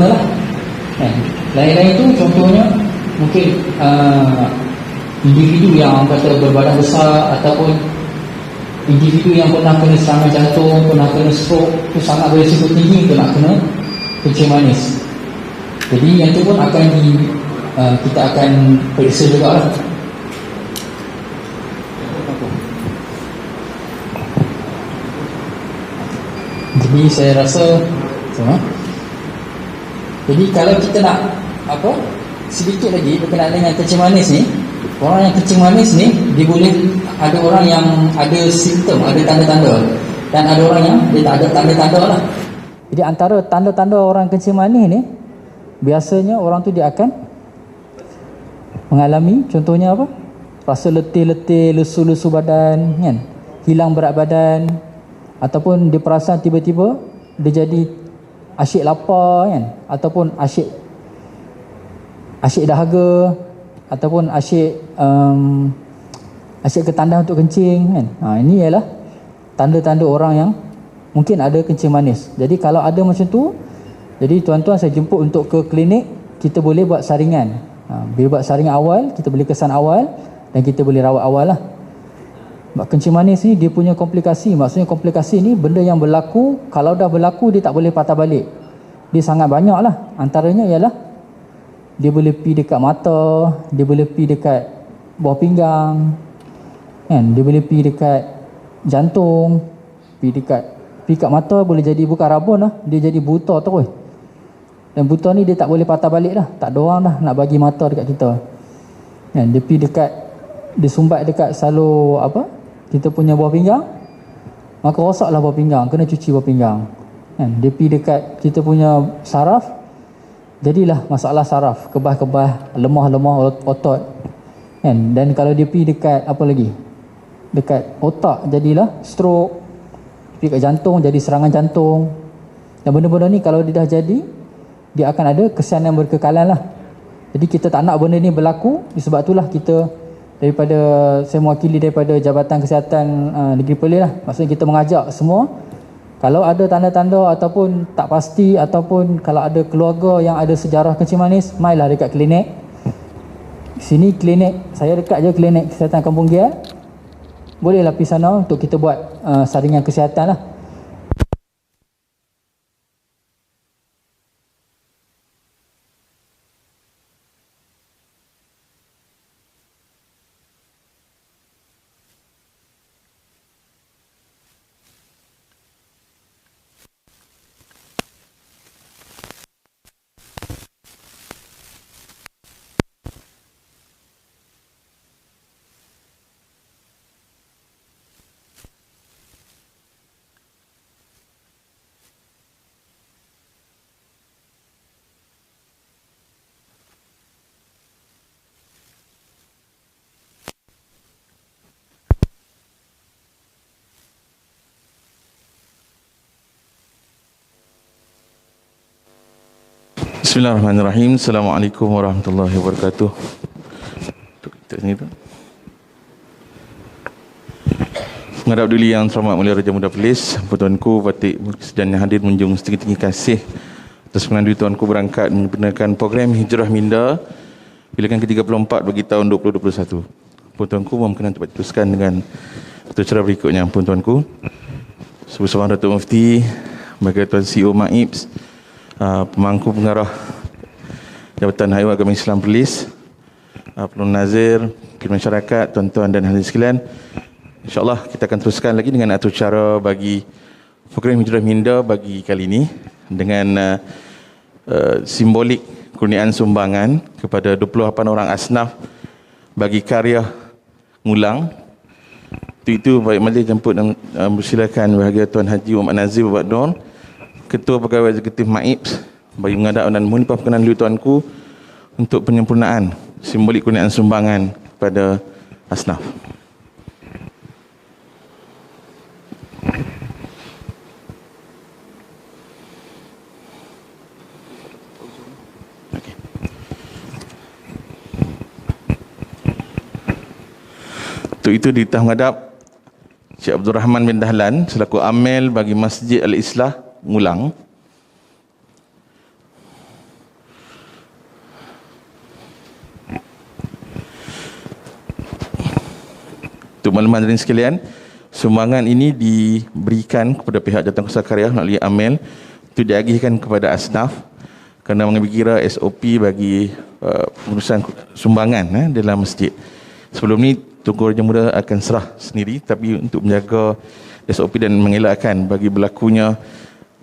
lah. Lain-lain itu contohnya mungkin individu yang kata berbadan besar ataupun individu yang pernah kena serangan jantung, pernah kena stroke, itu sangat berisiko tinggi untuk nak kena kencing manis. Jadi yang tu pun akan kita akan periksa juga lah. Jadi saya rasa jadi kalau kita nak sedikit lagi berkenaan dengan kencing manis ni, orang yang kencing manis ni dia boleh, ada orang yang ada simptom, ada tanda-tanda, dan ada orang yang dia tak ada tanda-tanda lah. Jadi antara tanda-tanda orang kencing manis ni, biasanya orang tu dia akan mengalami, contohnya apa? Rasa letih-letih, lesu-lesu badan, kan? Hilang berat badan, ataupun dia perasan tiba-tiba dia jadi asyik lapar, kan? Ataupun asyik dahaga, ataupun asyik ketandah untuk kencing, kan? Ini ialah tanda-tanda orang yang mungkin ada kencing manis. Jadi kalau ada macam tu, jadi tuan-tuan saya jemput untuk ke klinik, kita boleh buat saringan. Bila buat saringan awal, kita boleh kesan awal dan kita boleh rawat awal lah. Kencing manis ni dia punya komplikasi, maksudnya komplikasi ni benda yang berlaku, kalau dah berlaku dia tak boleh patah balik. Dia sangat banyak lah. Antaranya ialah dia boleh pergi dekat mata, dia boleh pergi dekat bawah pinggang, kan? Dia boleh pergi dekat jantung, pergi kat mata boleh jadi bukan rabun lah, dia jadi buta terus. Dan buta ni dia tak boleh patah balik dah, tak ada orang dah nak bagi mata dekat kita, kan? Dia pergi dekat, dia sumbat dekat salur kita punya bawah pinggang, maka rosaklah bawah pinggang, kena cuci bawah pinggang, kan? Dia pergi dekat kita punya saraf, jadilah masalah saraf, kebah-kebah, lemah-lemah otot, kan? Dan kalau dia pergi dekat dekat otak, jadilah stroke. Pergi kat jantung, jadi serangan jantung. Dan benda-benda ni kalau dia dah jadi, dia akan ada kesianan berkekalan lah. Jadi kita tak nak benda ni berlaku. Sebab itulah kita saya mewakili daripada Jabatan Kesihatan Negeri Perlis lah. Maksudnya kita mengajak semua, kalau ada tanda-tanda ataupun tak pasti, ataupun kalau ada keluarga yang ada sejarah kencing manis, mailah dekat klinik. Sini klinik, saya dekat je klinik Kesihatan Kampung Giat. Bolehlah pergi sana untuk kita buat saringan kesihatan lah. Bismillahirrahmanirrahim. Assalamualaikum warahmatullahi wabarakatuh. Kita sini tu. Menghadap duli yang terhormat mulia Raja Muda Perlis, Tuanku Batik dan yang hadir menjunjung setinggi-tinggi kasih atas penandui Tuanku berangkat menggunakan program Hijrah Minda pilihan ke-34 bagi tahun 2021. Tuanku mohon berkenan untuk diteruskan dengan tata cara berikutnya. Tuanku, Bersama Datuk Mufti, bagi Tuan CEO MAIPS, Pemangku Pengarah Jabatan Haiwan Agama Islam Perlis, Pelun Nazir, Wakil Masyarakat, tuan-tuan dan hadirin sekalian, InsyaAllah kita akan teruskan lagi dengan atur cara bagi program Hijrah Minda bagi kali ini dengan simbolik kurniaan sumbangan kepada 28 orang asnaf bagi karya ngulang. Itu baik majlis jemput dan bersilakan bahagia Tuan Haji Muhammad Nazir Babat Nur, Ketua Pegawai Eksekutif MAIPS, bagi menghadap dan mohon perkenan dulu tuanku untuk penyempurnaan simbolik kurniaan sumbangan kepada asnaf. Okay. Untuk itu di tahun menghadap Syekh Abdul Rahman bin Dahlan selaku amil bagi Masjid Al-Islah Ngulang. Untuk makluman hadirin sekalian, sumbangan ini diberikan kepada pihak Jawatankuasa Karya melalui amel untuk diagihkan kepada asnaf kerana mengambil kira SOP bagi pengurusan sumbangan dalam masjid. Sebelum ni Tunku Raja Muda akan serah sendiri, tapi untuk menjaga SOP dan mengelakkan bagi berlakunya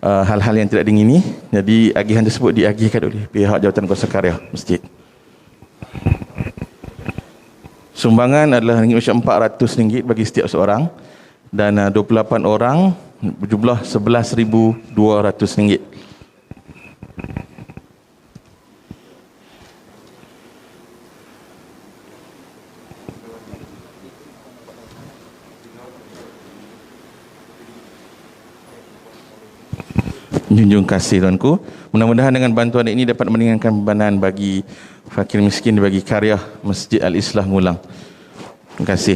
hal-hal yang tidak diingini, jadi agihan tersebut diagihkan oleh pihak Jawatankuasa Karya masjid. Sumbangan adalah RM400 bagi setiap seorang dan 28 orang berjumlah RM11,200. Junjung kasih tuanku. Mudah-mudahan dengan bantuan ini dapat meringankan bebanan bagi fakir miskin bagi karya Masjid Al-Islah Ngulang. Terima kasih.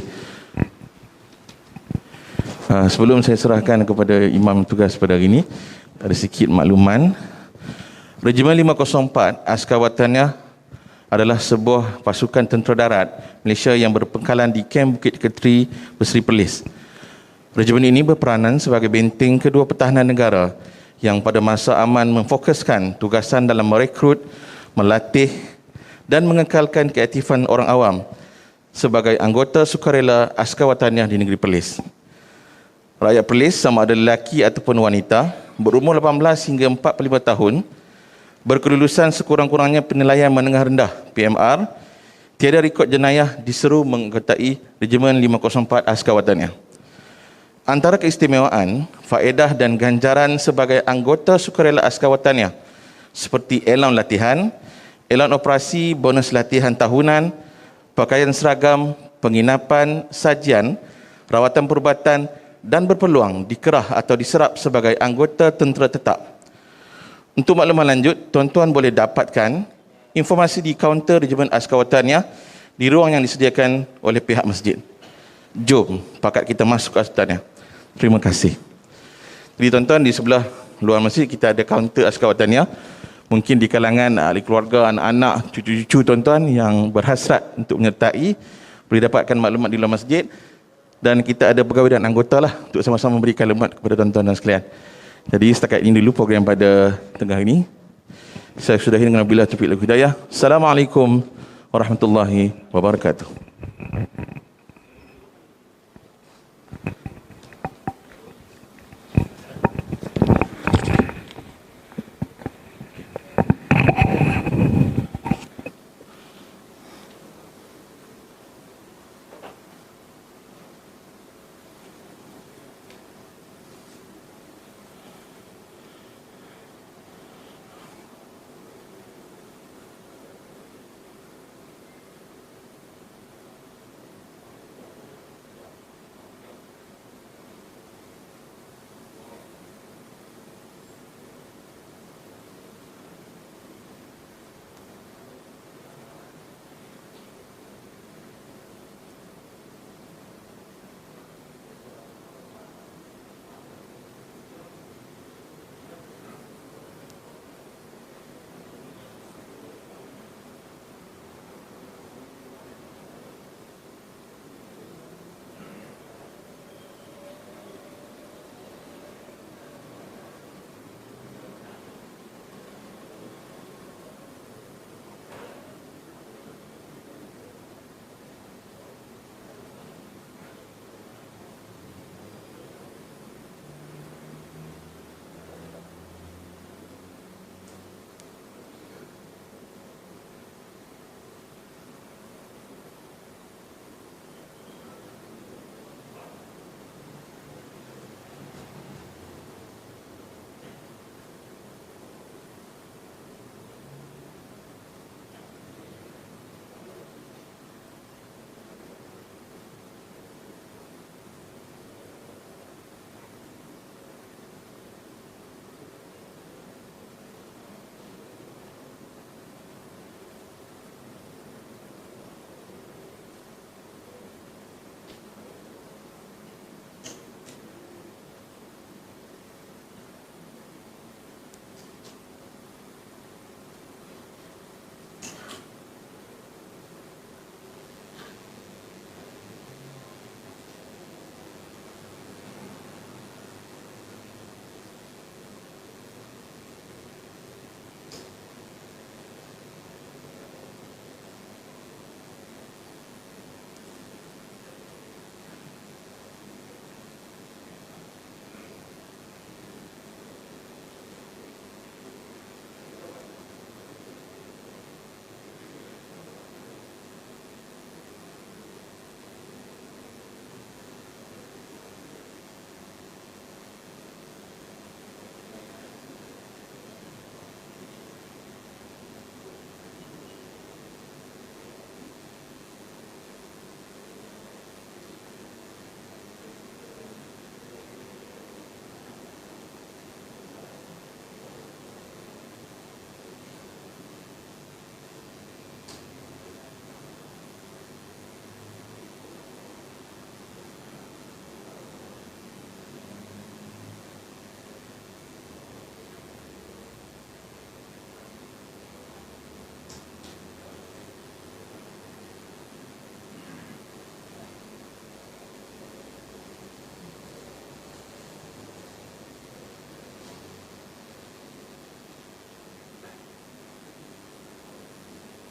Sebelum saya serahkan kepada imam tugas pada hari ini, ada sikit makluman. Regimen 504 Askar Wataniah adalah sebuah pasukan tentera darat Malaysia yang berpangkalan di Kem Bukit Ketri, Berseri Perlis. Regimen ini berperanan sebagai benteng kedua pertahanan negara yang pada masa aman memfokuskan tugasan dalam merekrut, melatih dan mengekalkan keaktifan orang awam sebagai anggota sukarela Askar Wataniah di negeri Perlis. Rakyat Perlis, sama ada lelaki ataupun wanita, berumur 18 hingga 45 tahun, berkelulusan sekurang-kurangnya penilaian menengah rendah PMR, tiada rekod jenayah, diseru mengikuti Regimen 504 Askar Wataniah. Antara keistimewaan, faedah dan ganjaran sebagai anggota sukarela Askar Wataniah seperti elan latihan, elan operasi, bonus latihan tahunan, pakaian seragam, penginapan, sajian, rawatan perubatan dan berpeluang dikerah atau diserap sebagai anggota tentera tetap. Untuk makluman lanjut, tuan-tuan boleh dapatkan informasi di kaunter Regimen Askar Wataniah di ruang yang disediakan oleh pihak masjid. Jom pakat kita masuk ke Wataniah. Terima kasih. Jadi tuan-tuan, di sebelah luar masjid kita ada kaunter Askar Wataniah. Mungkin di kalangan ahli keluarga, anak-anak, cucu-cucu tuan-tuan yang berhasrat untuk menyertai, boleh dapatkan maklumat di luar masjid. Dan kita ada pegawai dan anggota lah untuk sama-sama memberikan maklumat kepada tuan-tuan dan sekalian. Jadi setakat ini dulu program pada tengah ini. Saya sudahi dengan wabillahi taufiq wal hidayah. Assalamualaikum warahmatullahi wabarakatuh.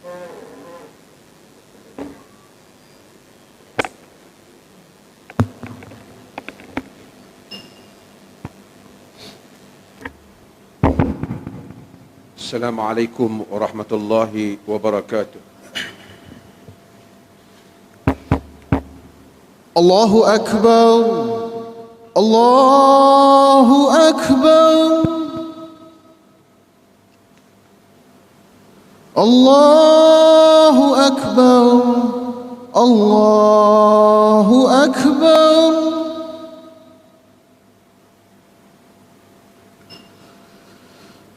Assalamualaikum warahmatullahi wabarakatuh. Allahu Akbar, Allahu Akbar, Allahu Akbar, Allahu Akbar.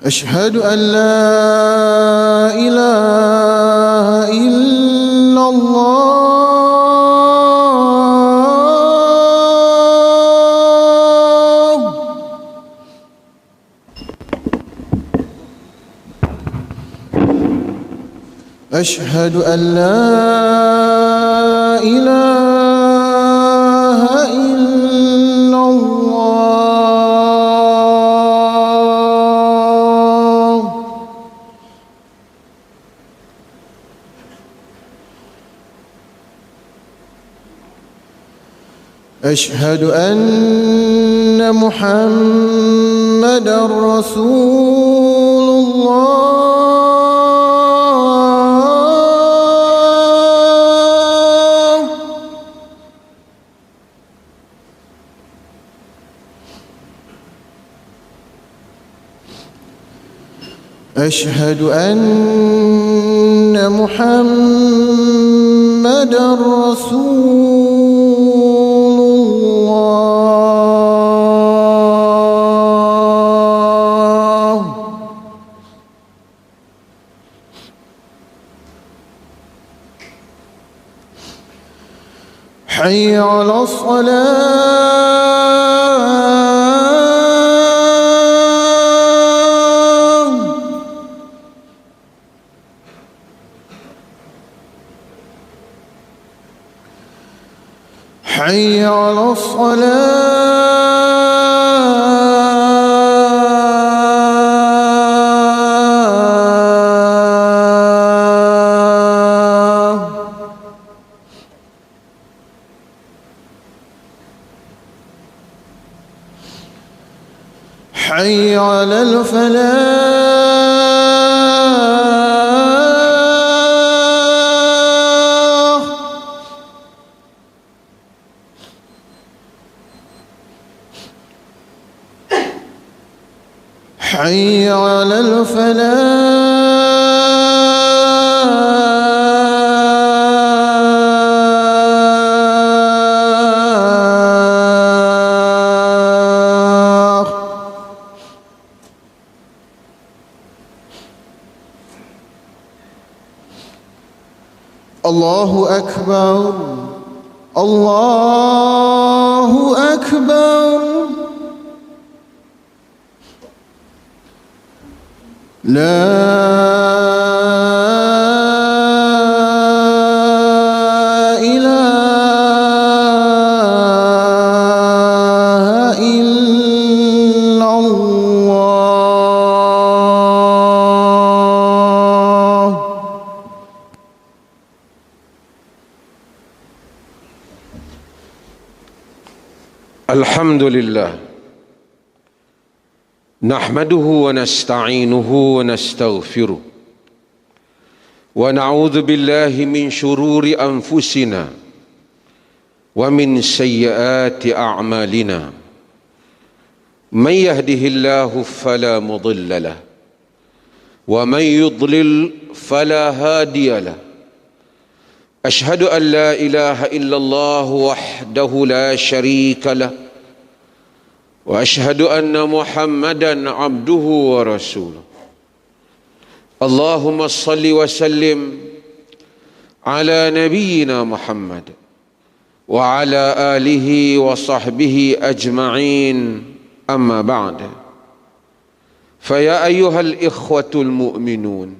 أشهد أن لا إله إلا الله. أشهد أن لا إله إلا الله. أشهد أن محمدا رسول الله. أشهد أن محمدا رسول حي على الصلاة. حي على الصلاة. حي على الفلاح. حي على الفلاح. الله أكبر، الله أكبر. لا إله إلا الله. الحمد لله نحمده ونستعينه ونستغفره ونعوذ بالله من شرور أنفسنا ومن سيئات أعمالنا. من يهده الله فلا مضل له ومن يضلل فلا هادي له. أشهد أن لا إله إلا الله وحده لا شريك له وأشهد أن محمدًا عبده ورسوله. اللهم صل وسلم على نبينا محمد وعلى آله وصحبه أجمعين. أما بعد، فيا أيها الإخوة المؤمنون،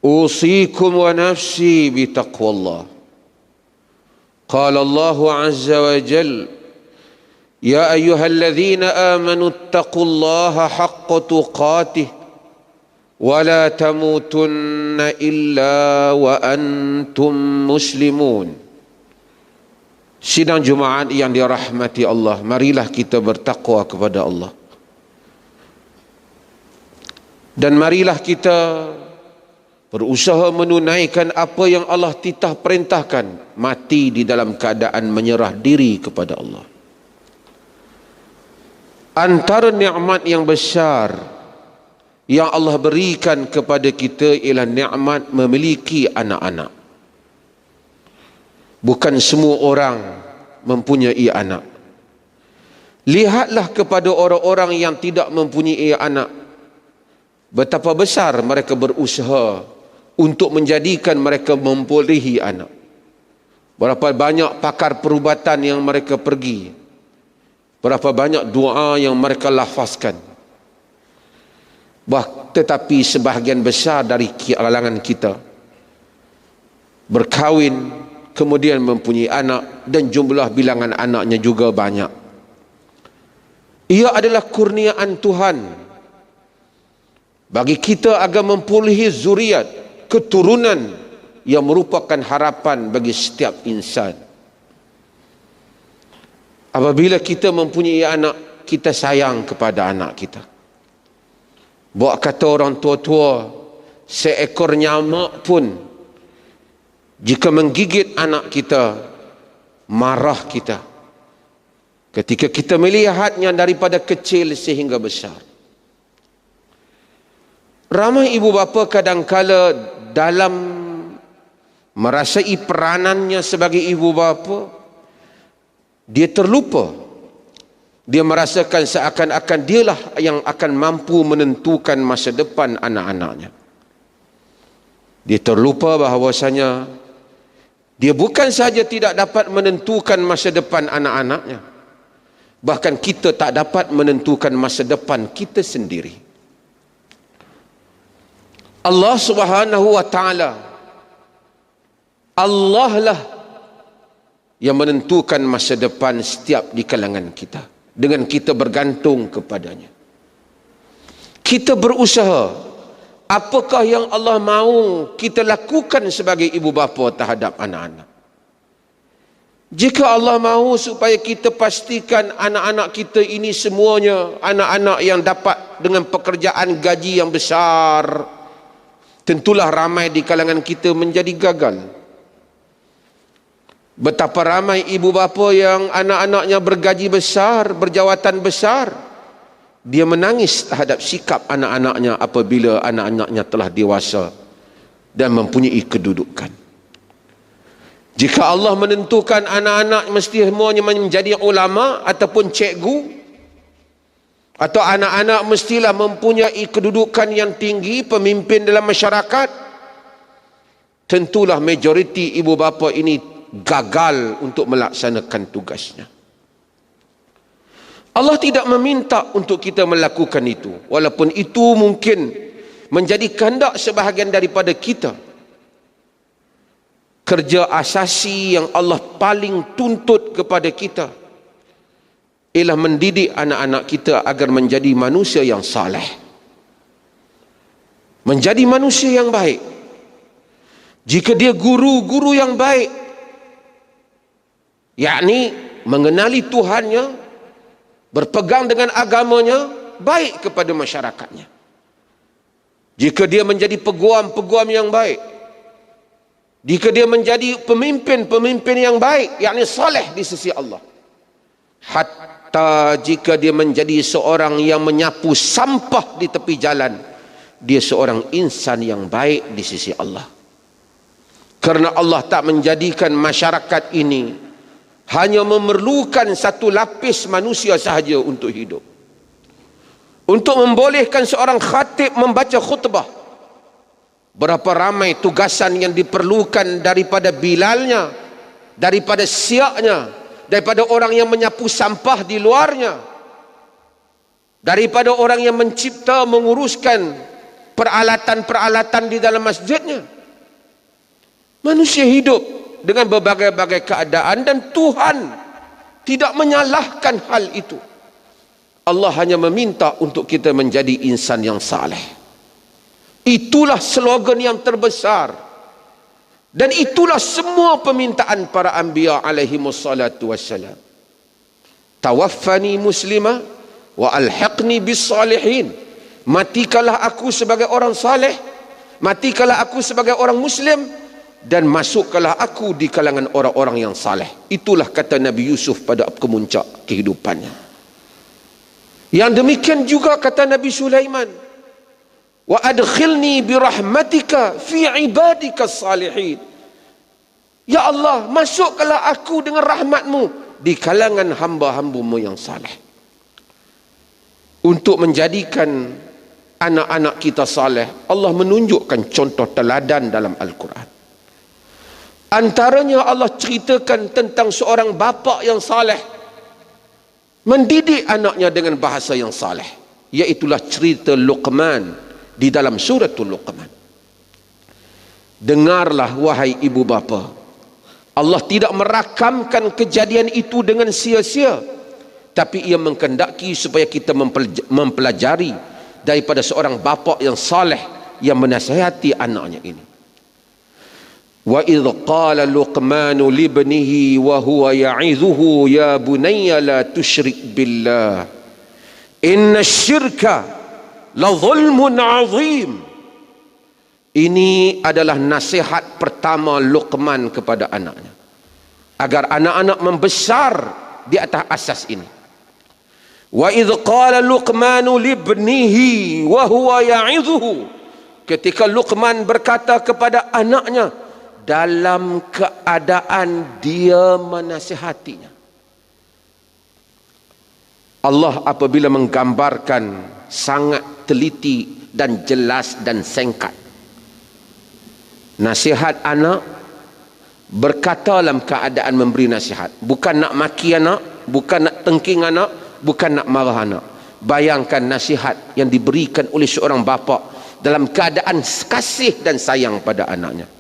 أوصيكم ونفسي بتقوى الله. قال الله عز وجل: يا أيها الذين آمنوا اتقوا الله حق تقاته ولا تموتن إلا وأنتم مسلمون. Sidang Jumaat yang dirahmati Allah, marilah kita bertakwa kepada Allah. Dan marilah kita berusaha menunaikan apa yang Allah titah perintahkan, mati di dalam keadaan menyerah diri kepada Allah. Antara nikmat yang besar yang Allah berikan kepada kita ialah nikmat memiliki anak-anak. Bukan semua orang mempunyai anak. Lihatlah kepada orang-orang yang tidak mempunyai anak, betapa besar mereka berusaha untuk menjadikan mereka memperolehi anak. Berapa banyak pakar perubatan yang mereka pergi, berapa banyak doa yang mereka lafazkan. Tetapi sebahagian besar dari kalangan kita berkahwin, kemudian mempunyai anak, dan jumlah bilangan anaknya juga banyak. Ia adalah kurniaan Tuhan bagi kita agar memperolehi zuriat, keturunan yang merupakan harapan bagi setiap insan. Apabila kita mempunyai anak, kita sayang kepada anak kita. Buat kata orang tua-tua, seekor nyamak pun jika menggigit anak kita, marah kita ketika kita melihatnya daripada kecil sehingga besar. Ramai ibu bapa kadangkala dalam merasai peranannya sebagai ibu bapa, dia terlupa. Dia merasakan seakan-akan dialah yang akan mampu menentukan masa depan anak-anaknya. Dia terlupa bahawasanya dia bukan saja tidak dapat menentukan masa depan anak-anaknya, bahkan kita tak dapat menentukan masa depan kita sendiri. Allah Subhanahu wa ta'ala, Allah lah yang menentukan masa depan setiap di kalangan kita, dengan kita bergantung kepadanya. Kita berusaha, apakah yang Allah mahu kita lakukan sebagai ibu bapa terhadap anak-anak. Jika Allah mahu supaya kita pastikan anak-anak kita ini semuanya anak-anak yang dapat dengan pekerjaan gaji yang besar, tentulah ramai di kalangan kita menjadi gagal. Betapa ramai ibu bapa yang anak-anaknya bergaji besar, berjawatan besar, dia menangis terhadap sikap anak-anaknya apabila anak-anaknya telah dewasa dan mempunyai kedudukan. Jika Allah menentukan anak-anak mesti semuanya menjadi ulama ataupun cikgu, atau anak-anak mestilah mempunyai kedudukan yang tinggi, pemimpin dalam masyarakat, tentulah majoriti ibu bapa ini gagal untuk melaksanakan tugasnya. Allah tidak meminta untuk kita melakukan itu, walaupun itu mungkin menjadi kehendak sebahagian daripada kita. Kerja asasi yang Allah paling tuntut kepada kita ialah mendidik anak-anak kita agar menjadi manusia yang saleh, menjadi manusia yang baik. Jika dia guru yang baik, yakni mengenali Tuhannya, berpegang dengan agamanya, baik kepada masyarakatnya. Jika dia menjadi peguam yang baik, jika dia menjadi pemimpin yang baik, yakni saleh di sisi Allah, hatta jika dia menjadi seorang yang menyapu sampah di tepi jalan, dia seorang insan yang baik di sisi Allah. Karena Allah tak menjadikan masyarakat ini hanya memerlukan satu lapis manusia sahaja untuk hidup. Untuk membolehkan seorang khatib membaca khutbah, berapa ramai tugasan yang diperlukan daripada bilalnya, daripada siaknya, daripada orang yang menyapu sampah di luarnya, daripada orang yang mencipta, menguruskan peralatan-peralatan di dalam masjidnya. Manusia hidup dengan berbagai-bagai keadaan dan Tuhan tidak menyalahkan hal itu. Allah hanya meminta untuk kita menjadi insan yang saleh. Itulah slogan yang terbesar. Dan itulah semua permintaan para anbiya alaihi wassalatu wassalam. Tawaffani muslima wa alhiqni bis salihin. Matikalah aku sebagai orang saleh, matikalah aku sebagai orang muslim, dan masukkanlah aku di kalangan orang-orang yang saleh. Itulah kata Nabi Yusuf pada kemuncak kehidupannya. Yang demikian juga kata Nabi Sulaiman, wa adkhilni birahmatika fi ibadika salihin. Ya Allah, masukkanlah aku dengan rahmatmu di kalangan hamba-hambamu yang saleh. Untuk menjadikan anak-anak kita saleh, Allah menunjukkan contoh teladan dalam Al-Quran. Antaranya Allah ceritakan tentang seorang bapa yang saleh mendidik anaknya dengan bahasa yang saleh, iaitulah cerita Luqman di dalam suratul Luqman. Dengarlah wahai ibu bapa, Allah tidak merakamkan kejadian itu dengan sia-sia, tapi ia menghendaki supaya kita mempelajari daripada seorang bapa yang saleh yang menasihati anaknya ini. Wa idh qala Luqmanu libnihi wa huwa ya'idhuhu ya bunayya la tusyrik billah inna syirka la zulmun azim. Ini adalah nasihat pertama Luqman kepada anaknya, agar anak-anak membesar di atas asas ini. Wa idh qala Luqmanu libnihi wa huwa ya'idhuhu, ketika Luqman berkata kepada anaknya dalam keadaan dia menasihatinya. Allah apabila menggambarkan sangat teliti dan jelas dan singkat. Nasihat anak, berkata dalam keadaan memberi nasihat, bukan nak maki anak, bukan nak tengking anak, bukan nak marah anak. Bayangkan nasihat yang diberikan oleh seorang bapa dalam keadaan kasih dan sayang pada anaknya.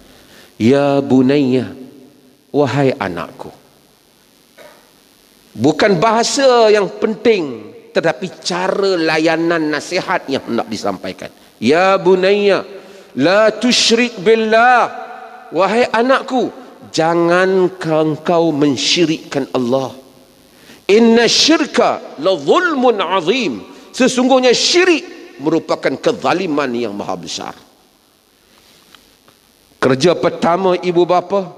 Ya bunayya, wahai anakku. Bukan bahasa yang penting, tetapi cara layanan nasihat yang hendak disampaikan. Ya bunayya, la tusyrik billah, wahai anakku, jangan engkau mensyirikkan Allah. Inna syirka la zulmun azim, sesungguhnya syirik merupakan kezaliman yang maha besar. Kerja pertama ibu bapa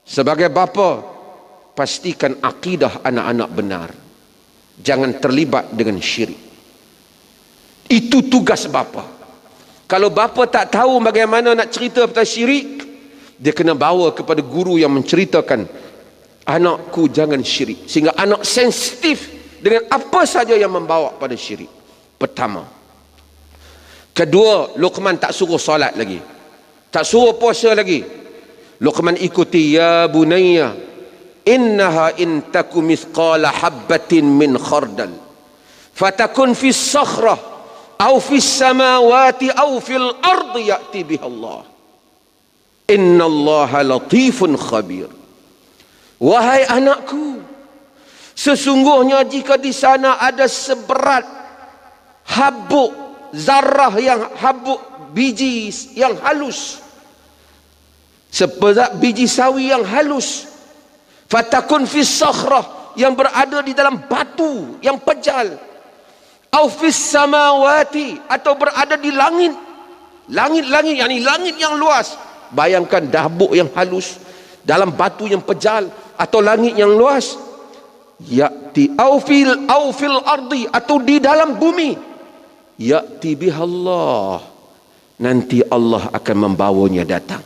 sebagai bapa, pastikan akidah anak-anak benar, jangan terlibat dengan syirik. Itu tugas bapa. Kalau bapa tak tahu bagaimana nak cerita tentang syirik, dia kena bawa kepada guru yang menceritakan, anakku jangan syirik, sehingga anak sensitif dengan apa saja yang membawa pada syirik. Pertama. Kedua, Luqman tak suruh solat lagi, tak suruh puasa lagi. Luqman ikuti, ya bunayya innaha in taku mithqala habbatin min khardal fatakun fis sakhrah aw fis samawati aw fil ardi ya'ti biha Allah innallaha latifun khabir. Wahai anakku, sesungguhnya jika di sana ada seberat habuk zarah yang habuk biji yang halus, seberat biji sawi yang halus, fatakun fis sakhrah, yang berada di dalam batu yang pejal, au fis samawati, atau berada di langit, langit-langit, yakni langit yang luas. Bayangkan habuk yang halus dalam batu yang pejal atau langit yang luas. Ya'ti au fil ardi, atau di dalam bumi. Ya'ti bihallah, nanti Allah akan membawanya datang.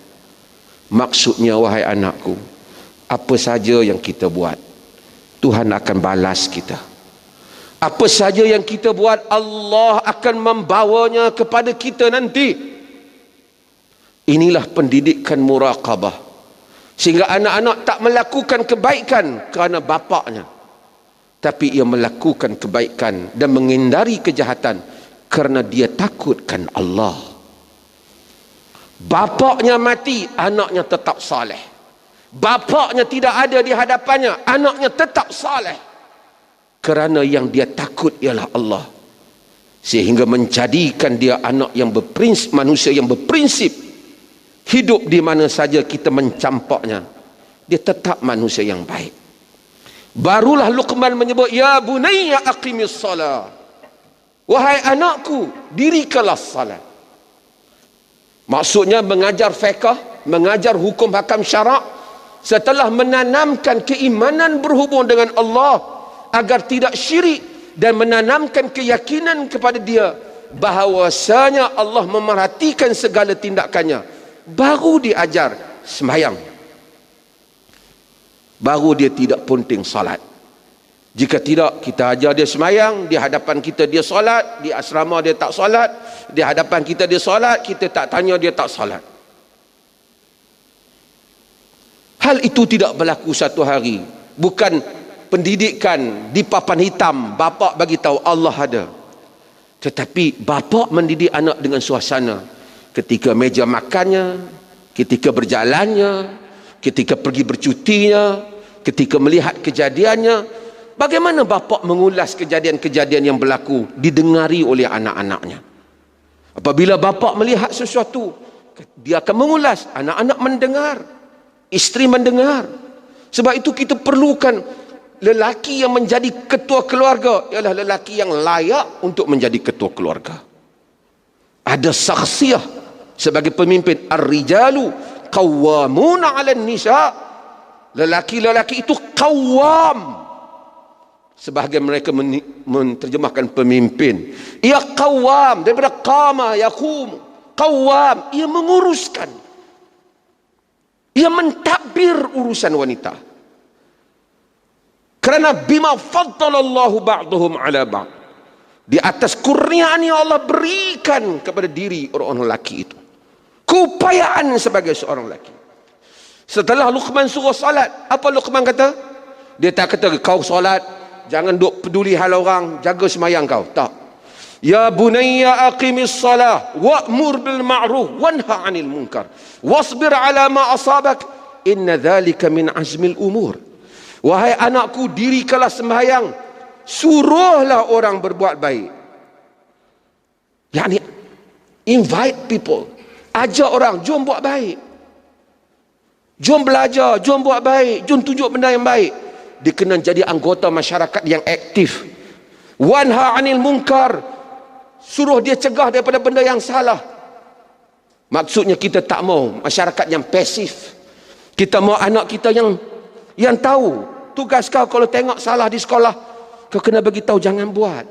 Maksudnya, wahai anakku, apa saja yang kita buat, Tuhan akan balas kita. Apa saja yang kita buat, Allah akan membawanya kepada kita nanti. Inilah pendidikan muraqabah, sehingga anak-anak tak melakukan kebaikan kerana bapaknya, tapi ia melakukan kebaikan dan menghindari kejahatan kerana dia takutkan Allah. Bapaknya mati, anaknya tetap saleh. Bapaknya tidak ada di hadapannya, anaknya tetap saleh, kerana yang dia takut ialah Allah. sehingga menjadikan dia anak yang berprinsip, manusia yang berprinsip. Hidup di mana saja kita mencampaknya, dia tetap manusia yang baik. Barulah Luqman menyebut, ya bunayya aqimis salat, wahai anakku, dirikanlah salat. Maksudnya mengajar fiqh, mengajar hukum hakam syarak, setelah menanamkan keimanan berhubung dengan Allah agar tidak syirik, dan menanamkan keyakinan kepada dia bahawasanya Allah memerhatikan segala tindakannya, baru diajar sembahyang, baru dia tidak penting salat. Jika tidak, kita ajar dia sembahyang, di hadapan kita dia solat, di asrama dia tak solat, di hadapan kita dia solat, kita tak tanya dia tak solat. Hal itu tidak berlaku satu hari. Bukan pendidikan di papan hitam, bapa bagi tahu Allah ada. Tetapi bapa mendidik anak dengan suasana. Ketika meja makannya, ketika berjalannya, ketika pergi bercutinya, ketika melihat kejadiannya, bagaimana bapa mengulas kejadian-kejadian yang berlaku, didengari oleh anak-anaknya. Apabila bapa melihat sesuatu, dia akan mengulas, anak-anak mendengar, isteri mendengar. Sebab itu kita perlukan lelaki yang menjadi ketua keluarga, ialah lelaki yang layak untuk menjadi ketua keluarga. Ada saksiah sebagai pemimpin. Ar-rijalu qawwamuna 'alan nisa. Lelaki-lelaki itu qawwam. Sebahagian mereka menerjemahkan pemimpin. Ia qawwam, daripada qama yaqum. Qawwam, ia menguruskan, ia mentadbir urusan wanita. Kerana bima faddalallahu ba'dhum 'ala ba'd, di atas kurniaan yang Allah berikan kepada diri orang lelaki itu, keupayaan sebagai seorang lelaki. Setelah Luqman suruh salat, apa Luqman kata? Dia tak kata kau salat, jangan duk peduli hal orang, jaga semayang kau. Tak. Ya bunayya aqimis salah wa'mur bil ma'ruf wanha 'anil munkar wasbir 'ala ma asabak inna dhalika min azmil umur. Wahai anakku, dirikanlah sembahyang, suruhlah orang berbuat baik. Yani invite people, ajak orang, jom buat baik, jom belajar, jom buat baik, jom tunjuk benda yang baik. Dia kena jadi anggota masyarakat yang aktif. Wanha 'anil munkar, suruh dia cegah daripada benda yang salah. Maksudnya kita tak mau masyarakat yang pasif. Kita mau anak kita yang tahu. Tugas kau kalau tengok salah di sekolah, kau kena bagi tahu, jangan buat.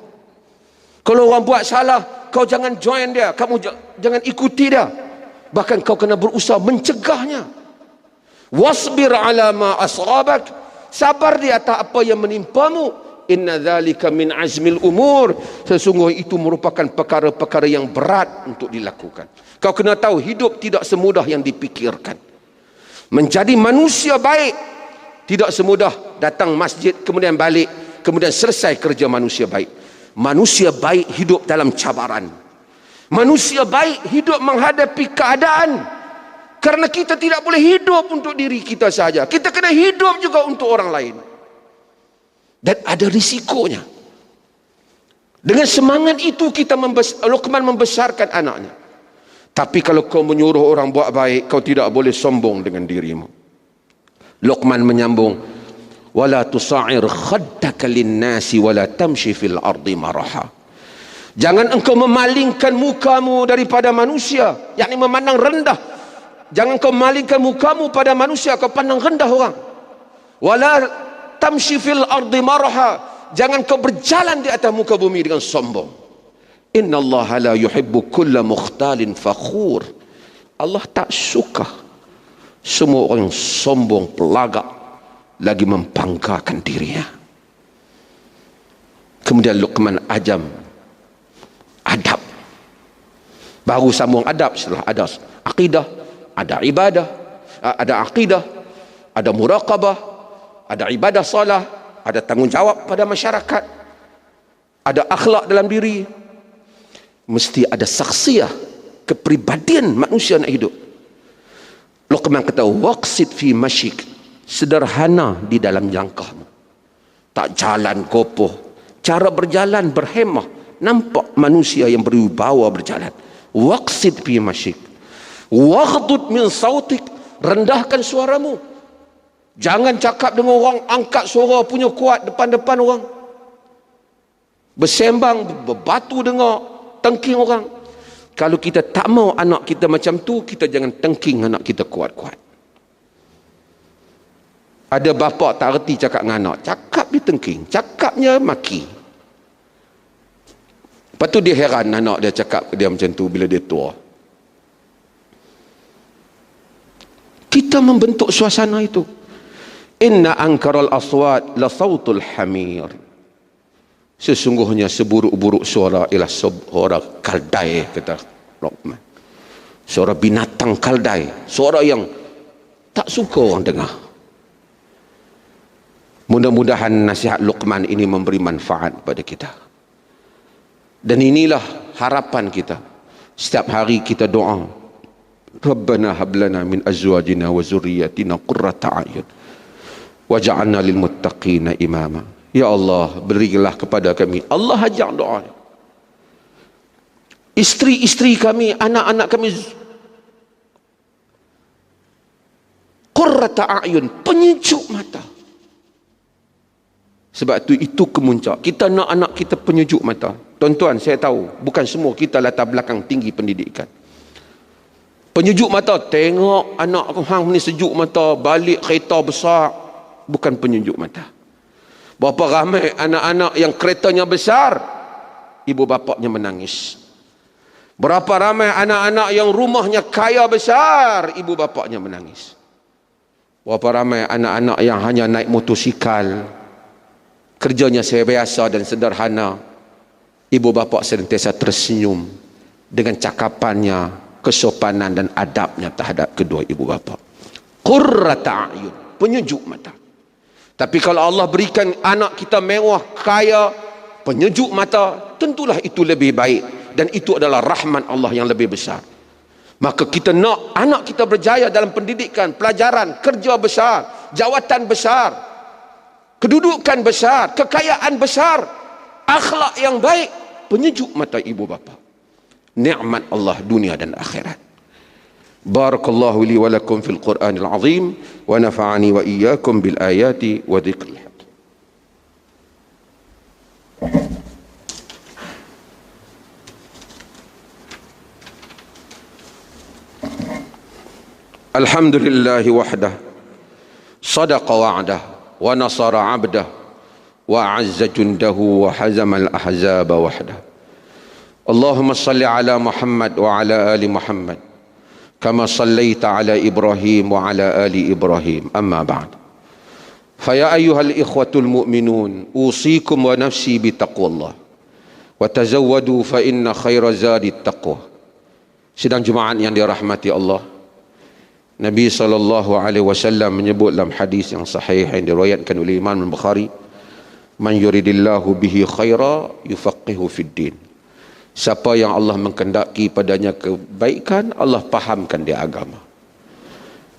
Kalau orang buat salah, kau jangan join dia, kamu jangan ikuti dia. Bahkan kau kena berusaha mencegahnya. Wasbir 'ala ma asabak, sabar di atas apa yang menimpamu. Inna dzalika min azmil umur, sesungguhnya itu merupakan perkara-perkara yang berat untuk dilakukan. Kau kena tahu, hidup tidak semudah yang dipikirkan. Menjadi manusia baik tidak semudah datang masjid kemudian balik kemudian selesai kerja manusia baik. Manusia baik hidup dalam cabaran. Manusia baik hidup menghadapi keadaan. Karena kita tidak boleh hidup untuk diri kita saja, kita kena hidup juga untuk orang lain. Dan ada risikonya. Dengan semangat itu Luqman membesarkan anaknya. Tapi kalau kau menyuruh orang buat baik, kau tidak boleh sombong dengan dirimu. Luqman menyambung, wala tusa'ir khaddaka linnasi wala tamshi fil ardi maraha. Jangan engkau memalingkan mukamu daripada manusia, yakni memandang rendah. Jangan kau malingkan mukamu pada manusia, kau pandang rendah orang. Wala tamshi fil ardi maraha, jangan kau berjalan di atas muka bumi dengan sombong. Innallaha la yuhibbu kulla mukhtalin fakhur. Allah tak suka semua orang yang sombong, pelagak, lagi membanggakan dirinya. Kemudian Luqman ajam adab. Baru sambung adab, setelah ada akidah, ada ibadah, ada akidah, ada muraqabah, ada ibadah salah, ada tanggungjawab pada masyarakat, ada akhlak dalam diri. Mesti ada saksiah, kepribadian manusia nak hidup. Luqman kata, waqsid fi masyik, sederhana di dalam langkahmu. Tak jalan kopoh, cara berjalan berhemah, nampak manusia yang berwibawa berjalan. Waqsid fi masyik, waghdud min sautik, rendahkan suaramu. Jangan cakap dengan orang, angkat suara punya kuat depan-depan orang. Bersembang, berbatu dengar, tengking orang. Kalau kita tak mau anak kita macam tu, kita jangan tengking anak kita kuat-kuat. Ada bapa tak reti cakap dengan anak, cakap dia tengking, cakapnya maki. Lepas tu dia heran anak dia cakap ke dia macam tu bila dia tua. Kita membentuk suasana itu. Inna ankaral aswat la sautul hamir. Sesungguhnya seburuk-buruk suara ialah suara kaldai, kata Luqman. Suara binatang kaldai, suara yang tak suka orang dengar. Mudah-mudahan nasihat Luqman ini memberi manfaat pada kita. Dan inilah harapan kita. Setiap hari kita doa, Rabbana hablana min azwajina wa zurriyatina qurrata a'yun waj'alna lil muttaqina imama. Ya Allah, berilah kepada kami. Allah ajak doa. Isteri-isteri kami, anak-anak kami, qurrata a'yun, penyejuk mata. Sebab itu kemuncak. Kita nak anak kita penyejuk mata. Tuan-tuan, saya tahu bukan semua kita latar belakang tinggi pendidikan. Penyejuk mata, tengok anak hang ni sejuk mata, balik kereta besar, bukan penyejuk mata. Berapa ramai anak-anak yang keretanya besar, ibu bapaknya menangis. Berapa ramai anak-anak yang rumahnya kaya besar, ibu bapaknya menangis. Berapa ramai anak-anak yang hanya naik motosikal, kerjanya saya biasa dan sederhana, ibu bapa sentiasa tersenyum dengan cakapannya, kesopanan dan adabnya terhadap kedua ibu bapa. Qurrata a'yun, penyejuk mata. Tapi kalau Allah berikan anak kita mewah, kaya, penyejuk mata, tentulah itu lebih baik, dan itu adalah rahmat Allah yang lebih besar. Maka kita nak anak kita berjaya dalam pendidikan, pelajaran, kerja besar, jawatan besar, kedudukan besar, kekayaan besar, akhlak yang baik, penyejuk mata ibu bapa. Nikmat Allah dunia dan akhirat. Barakallahu li wa lakum fil Qur'anil azim wa nafa'ani wa iyyakum bil ayati wa dhikril hakim. Alhamdulillahi wahdah, sadaqa wa'dah wa nasara 'abdah wa 'azza jundahu wa hazama al-ahzaba wahdah. Allahumma salli ala Muhammad wa ala ali Muhammad kama sallaita ala Ibrahim wa ala ali Ibrahim. Amma ba'd. Faya ayyuhal ikhwatul mu'minun, usikum wa nafsi bitaqwallah wa tazawwadu fa inna khaira zadi taqwa. Sidang Jumaat yang dirahmati Allah, Nabi SAW menyebut dalam hadis yang sahih yang diriwayatkan oleh Imam Al-Bukhari, man yuridillahu bihi khaira yufaqihu fid din. Siapa yang Allah menghendaki padanya kebaikan, Allah fahamkan dia agama.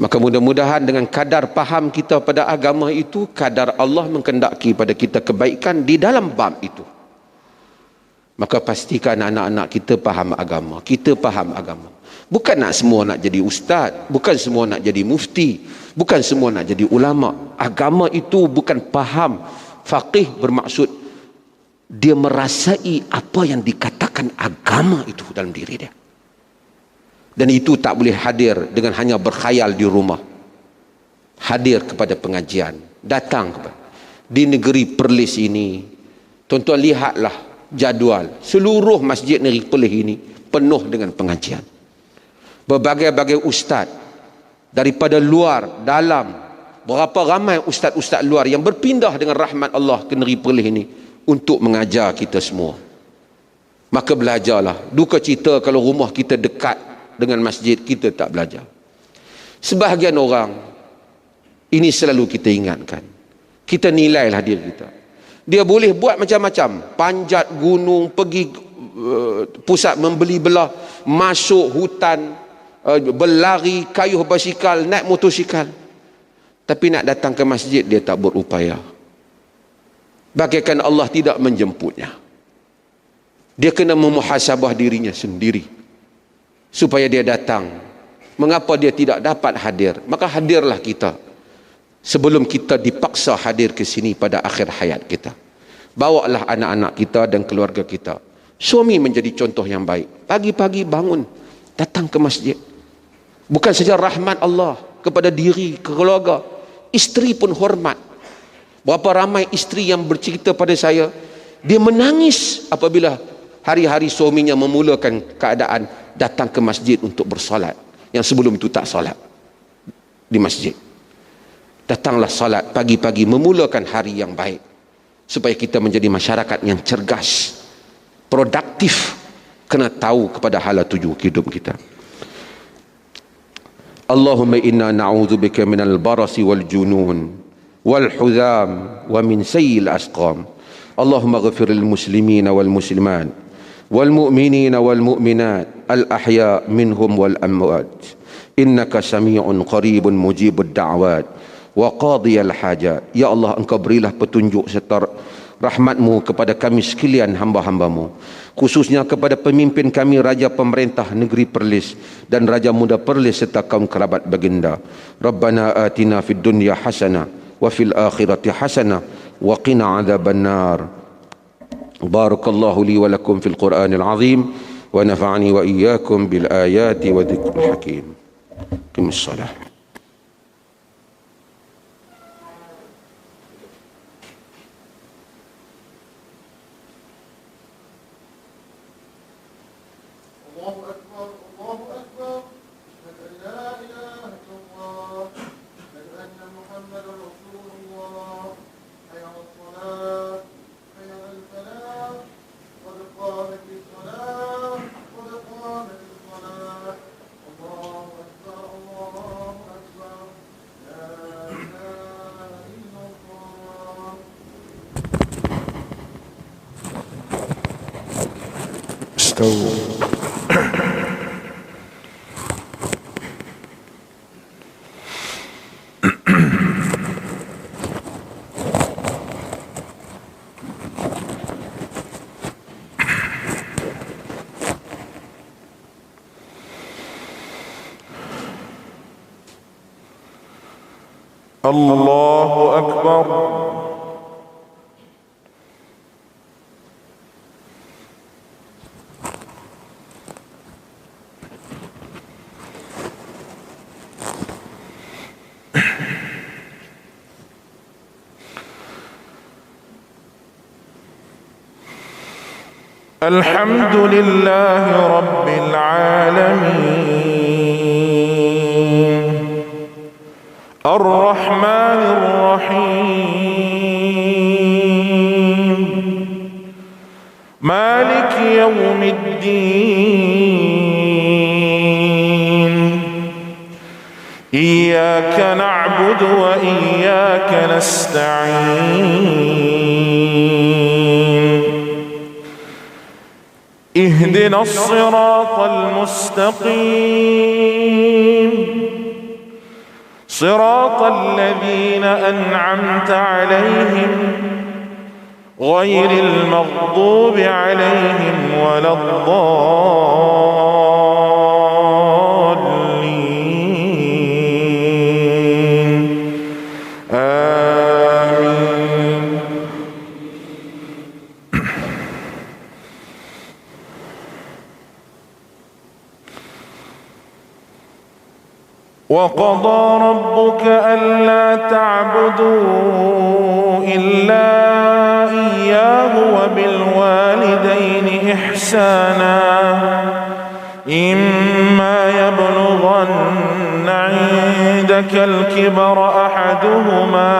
Maka mudah-mudahan dengan kadar faham kita pada agama itu, kadar Allah menghendaki pada kita kebaikan di dalam bab itu. Maka pastikan anak-anak kita faham agama, kita faham agama. Bukan nak semua nak jadi ustaz, bukan semua nak jadi mufti, bukan semua nak jadi ulama. Agama itu bukan faham. Faqih bermaksud dia merasai apa yang dikatakan agama itu dalam diri dia. Dan itu tak boleh hadir dengan hanya berkhayal di rumah. Hadir kepada pengajian, datang kepada. Di negeri Perlis ini, tuan-tuan lihatlah jadual, seluruh masjid negeri Perlis ini penuh dengan pengajian. Berbagai-bagai ustaz daripada luar, dalam, berapa ramai ustaz-ustaz luar yang berpindah dengan rahmat Allah ke negeri Perlis ini untuk mengajar kita semua. Maka belajarlah. Duka cita kalau rumah kita dekat dengan masjid, kita tak belajar. Sebahagian orang, ini selalu kita ingatkan, kita nilailah diri kita. Dia boleh buat macam-macam, panjat gunung, pergi pusat membeli belah, masuk hutan, berlari, kayuh basikal, naik motosikal. Tapi nak datang ke masjid, dia tak berupaya. Bagaikan Allah tidak menjemputnya. Dia kena memuhasabah dirinya sendiri supaya dia datang. Mengapa dia tidak dapat hadir? Maka hadirlah kita sebelum kita dipaksa hadir ke sini pada akhir hayat kita. Bawalah anak-anak kita dan keluarga kita. Suami menjadi contoh yang baik. Pagi-pagi bangun, datang ke masjid. Bukan saja rahmat Allah kepada diri, keluarga, isteri pun hormat. Berapa ramai isteri yang bercerita pada saya, dia menangis apabila hari-hari suaminya memulakan keadaan datang ke masjid untuk bersolat, yang sebelum itu tak solat di masjid. Datanglah solat pagi-pagi, memulakan hari yang baik, supaya kita menjadi masyarakat yang cergas, produktif, kena tahu kepada hala tuju hidup kita. Allahumma inna na'udzubika minal barasi wal junun wal huzam wa min sayyil asqam. Allahumma ghafir lil muslimina wal muslimat wal mu'minina wal mu'minat al ahya minhum wal amwat. Innaka sami'un qaribun mujibud da'wat wa qadiyal hajat. Ya Allah, engkau berilah petunjuk serta rahmatmu kepada kami sekalian hamba-hambamu, khususnya kepada pemimpin kami, Raja Pemerintah Negeri Perlis dan Raja Muda Perlis serta kaum kerabat baginda. Rabbana atina fid dunya hasanah wa fil akhirati hasanah wa qina adzaban nar. Barakallahu li wa lakum fil Qur'anil azim wa nafa'ani wa iyyakum bil ayati wa dzikril hakim. Qimis shalah. Allahu Akbar. Alhamdulillahi Rabbil Alamin, Ar-Rahmanir Rahim, Maliki Yawmiddin, Iyyaka na'budu wa iyyaka nasta'in, اهدنا الصراط المستقيم صراط الذين أنعمت عليهم غير المغضوب عليهم ولا الضالين آمين. وقضى ربك ألا تعبدوا إلا إياه وبالوالدين إحسانا إما يبلغن عندك الكبر أحدهما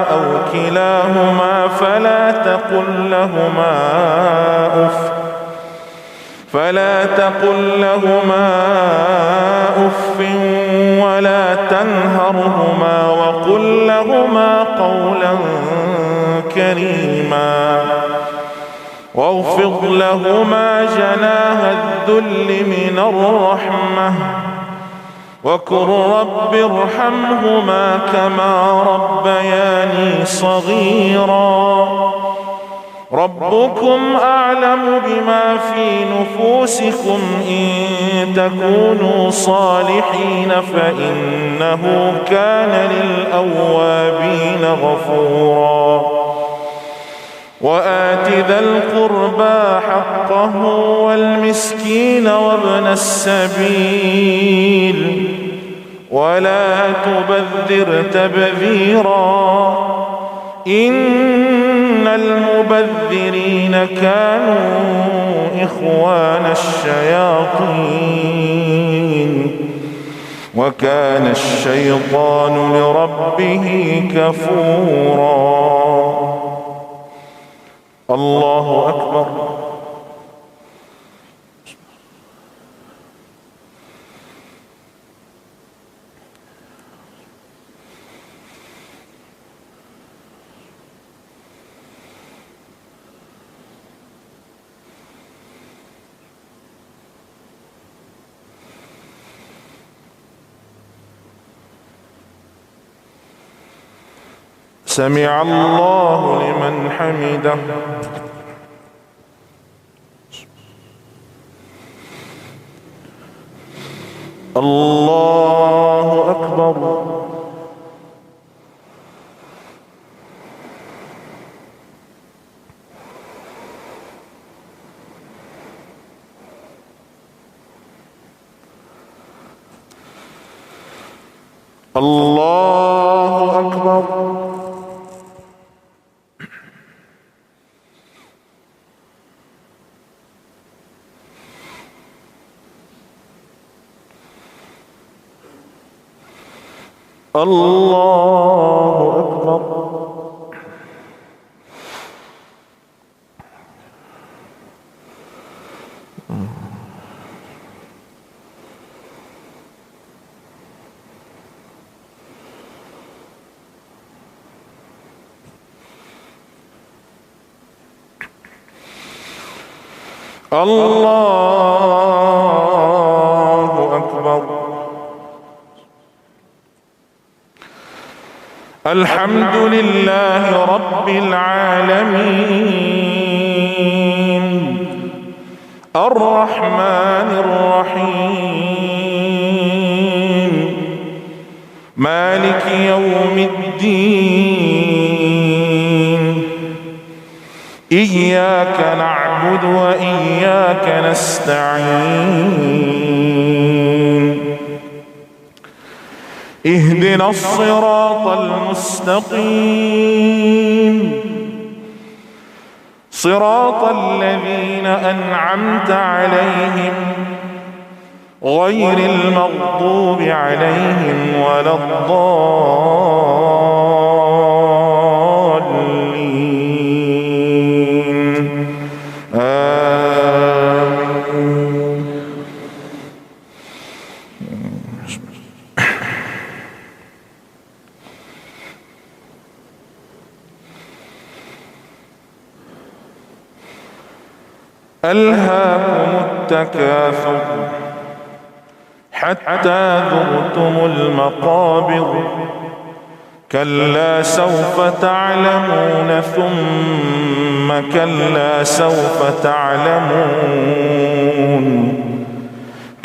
أو كلاهما فلا تقل لهما أف ولا تنهرهما وقل لهما قولا كريما واخفض لهما جناح الذل من الرحمة وقل رب ارحمهما كما ربياني صغيرا ربكم أعلم بما في نفوسكم إن تكونوا صالحين فإنه كان للأوابين غفورا وآت ذا القربى حقه والمسكين وابن السبيل ولا تبذر تبذيرا إن المبذرين كانوا إخوان الشياطين وكان الشيطان لربه كفورا. الله أكبر. سمع الله لمن حمده. الله أكبر. الله أكبر. الله أكبر. الله أكبر. الحمد لله رب العالمين الرحمن الرحيم مالك يوم الدين إياك نعبد وإياك نستعين اهدنا الصراط المستقيم صراط الذين أنعمت عليهم غير المغضوب عليهم ولا الضالين آمين. ألهاكم التكاثر حتى زرتم المقابر كلا سوف تعلمون ثم كلا سوف تعلمون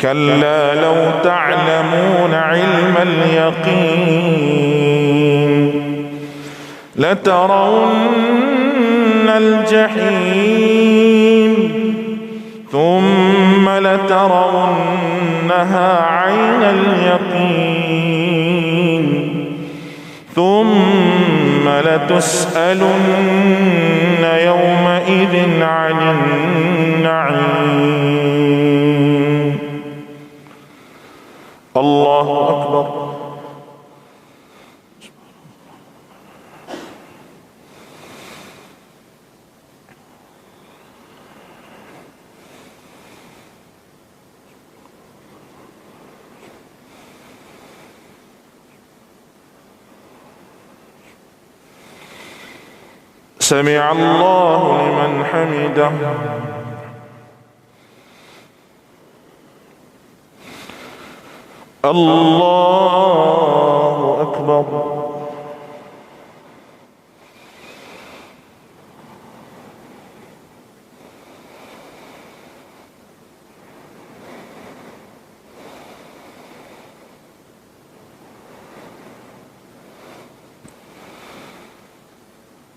كلا لو تعلمون علم اليقين لترون الجحيم ثم لترونها عين اليقين ثم لتسألن يومئذ عن النعيم. الله أكبر. سمع الله لمن حمده. الله أكبر.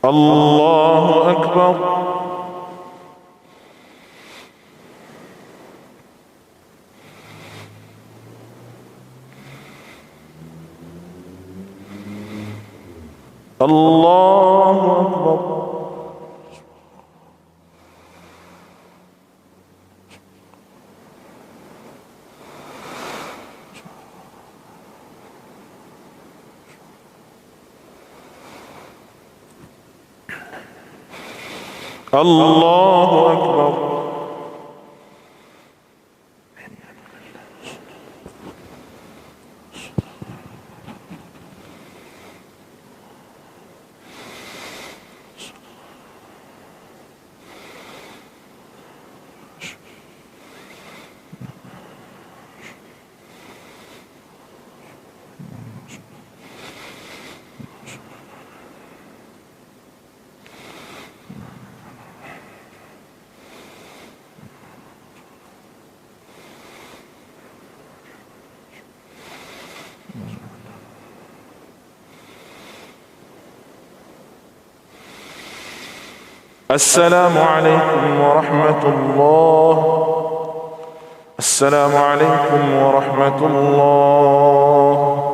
الله أكبر. الله أكبر. الله أكبر. السلام عليكم ورحمة الله. السلام عليكم ورحمة الله.